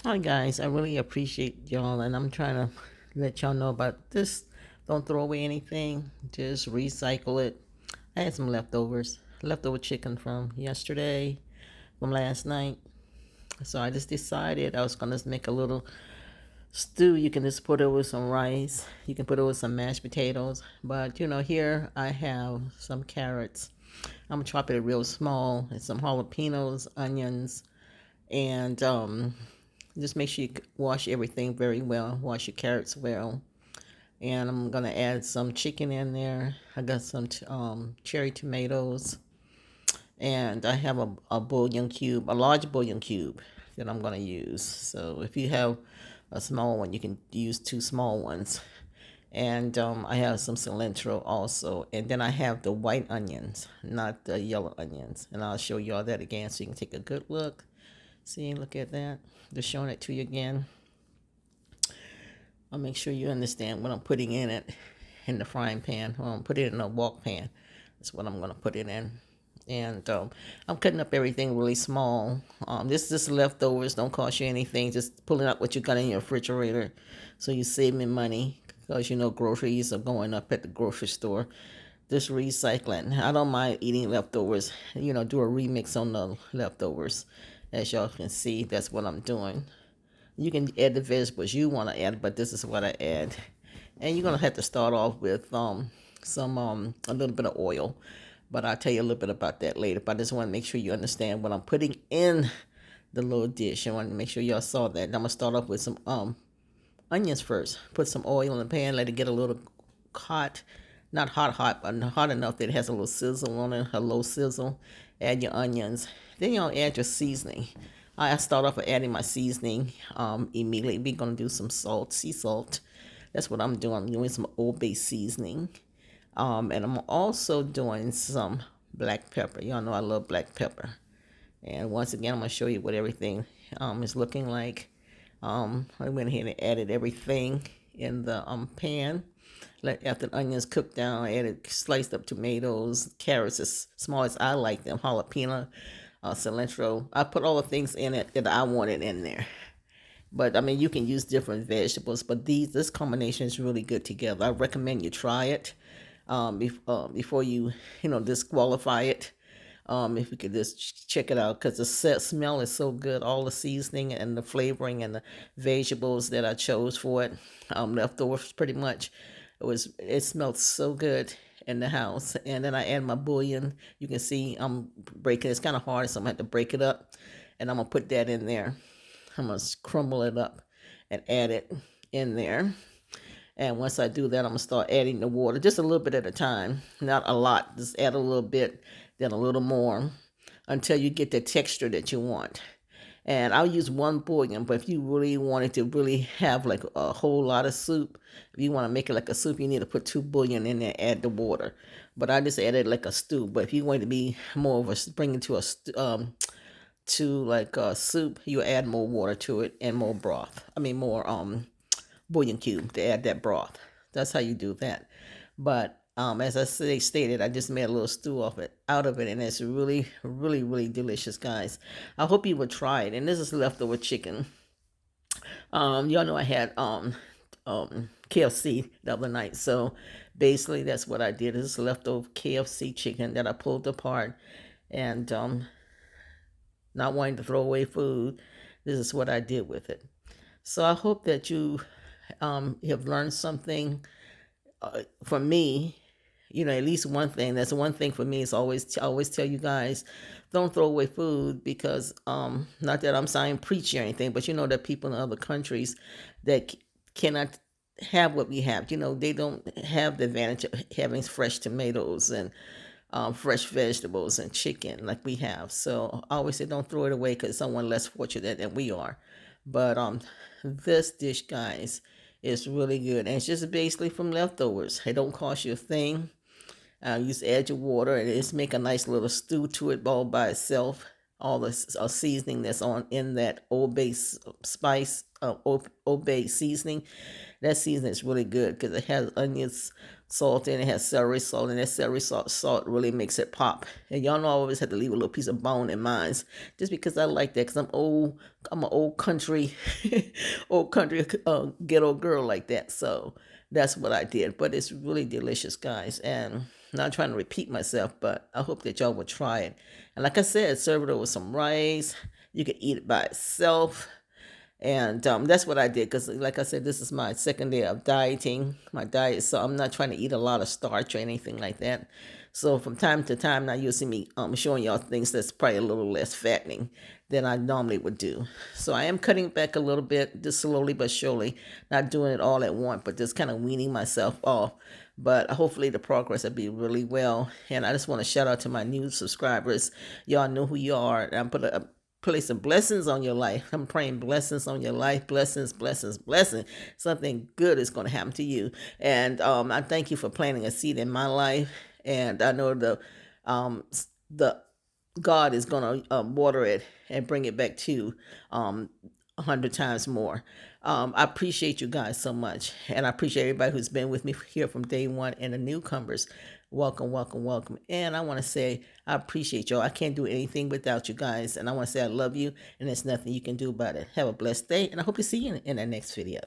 Hi guys, I really appreciate y'all, and I'm trying to let y'all know about this. Don't throw away anything, just recycle it. I had some leftover chicken from yesterday, from last night. So I just decided I was gonna make a little stew. You can just put it with some rice. You can put it with some mashed potatoes. But here I have some carrots. I'm gonna chop it real small, and some jalapenos, onions, and just make sure you wash everything very well. Wash your carrots well. And I'm gonna add some chicken in there. I got some cherry tomatoes, and I have a bouillon cube, a large bouillon cube that I'm gonna use. So if you have a small one, you can use two small ones. And I have some cilantro also, and then I have the white onions, not the yellow onions. And I'll show you all that again, so you can take a good look. See, look at that. Just showing it to you again. I'll make sure you understand what I'm putting in it in the frying pan. Well, I'm putting it in a wok pan. That's what I'm going to put it in. And I'm cutting up everything really small. This leftovers, don't cost you anything. Just pulling out what you got in your refrigerator, so you save me money, because groceries are going up at the grocery store. Just recycling. I don't mind eating leftovers. Do a remix on the leftovers. As y'all can see, that's what I'm doing. You can add the vegetables you want to add, but this is what I add. And you're gonna have to start off with some a little bit of oil, but I'll tell you a little bit about that later. But I just want to make sure you understand what I'm putting in the little dish. I want to make sure y'all saw that. And I'm gonna start off with some onions first. Put some oil in the pan, let it get a little hot, not hot, but hot enough that it has a little sizzle on it, a low sizzle. Add your onions. Then you'll add your seasoning. I start off with adding my seasoning immediately. We're gonna do some salt, sea salt. That's what I'm doing. I'm doing some Old Bay seasoning, and I'm also doing some black pepper. Y'all know I love black pepper. And once again, I'm gonna show you what everything is looking like. I went ahead and added everything in the pan. After the onions cooked down, I added sliced up tomatoes, carrots as small as I like them, jalapeno, cilantro. I put all the things in it that I wanted in there. But I mean, you can use different vegetables, but this combination is really good together. I recommend you try it before you disqualify it. If you could just check it out, because the smell is so good. All the seasoning and the flavoring and the vegetables that I chose for it, leftovers pretty much. It smelled so good in the house. And then I add my bouillon. You can see I'm breaking. It's kind of hard, so I'm gonna have to break it up, and I'm gonna put that in there. I'm gonna crumble it up and add it in there. And once I do that, I'm gonna start adding the water, just a little bit at a time, not a lot. Just add a little bit, then a little more, until you get the texture that you want. And I'll use one bouillon, but if you really wanted to really have like a whole lot of soup, if you want to make it like a soup, you need to put two bouillon in there, add the water. But I just added like a stew. But if you want to be more of a, bring it to like a soup, you add more water to it and more broth. I mean more bouillon cube to add that broth. That's how you do that. But as I stated, I just made a little stew out of it, and it's really, really, really delicious, guys. I hope you would try it. And this is leftover chicken. Y'all know I had KFC the other night, so basically that's what I did. This is leftover KFC chicken that I pulled apart, and not wanting to throw away food, this is what I did with it. So I hope that you have learned something. For me, at least one thing. That's one thing for me is always tell you guys, don't throw away food, because not that I'm saying preach or anything, but that people in other countries that cannot have what we have. They don't have the advantage of having fresh tomatoes and fresh vegetables and chicken like we have. So I always say don't throw it away, because someone less fortunate than we are. But this dish, guys, is really good, and it's just basically from leftovers. It don't cost you a thing. You just add your water and just make a nice little stew to it all by itself. all the seasoning that's on in that Old Bay spice, Old Bay seasoning. That seasoning is really good because it has onions, salt, and it has celery salt, and that celery salt really makes it pop. And y'all know I always have to leave a little piece of bone in mine, just because I like that. Because I'm old, I'm an old country, old country ghetto girl like that. So that's what I did. But it's really delicious, guys. And I'm not trying to repeat myself, but I hope that y'all will try it. And like I said, serve it with some rice. You can eat it by itself. And that's what I did because, like I said, this is my second day of dieting, my diet. So I'm not trying to eat a lot of starch or anything like that. So from time to time, now you'll see me showing y'all things that's probably a little less fattening than I normally would do. So I am cutting back a little bit, just slowly but surely, not doing it all at once, but just kind of weaning myself off. But hopefully the progress will be really well. And I just want to shout out to my new subscribers. Y'all know who you are. I put a place some blessings on your life. I'm praying blessings on your life. Blessings, blessings, blessings. Something good is going to happen to you. And I thank you for planting a seed in my life. And I know the God is going to water it and bring it back to you 100 times more. I appreciate you guys so much. And I appreciate everybody who's been with me here from day one and the newcomers. Welcome, welcome, welcome. And I want to say I appreciate y'all. I can't do anything without you guys. And I want to say I love you, and there's nothing you can do about it. Have a blessed day, and I hope to see you in the next video.